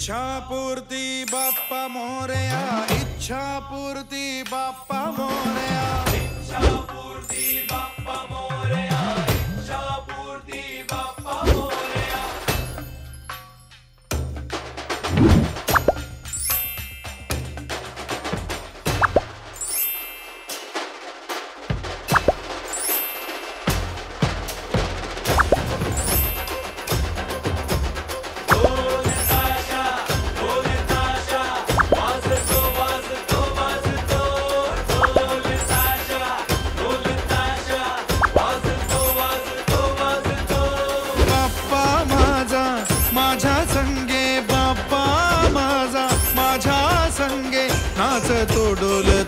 इच्छापूर्ती बाप्पा मोरया, इच्छापूर्ती बाप्पा मोरया, इच्छापूर्ती बाप्पा मोरया, इच्छापूर्ती बाप्पा मोरया. माझा संगे बाप्पा माझा माझ्या संगे नाचतो डोलतो.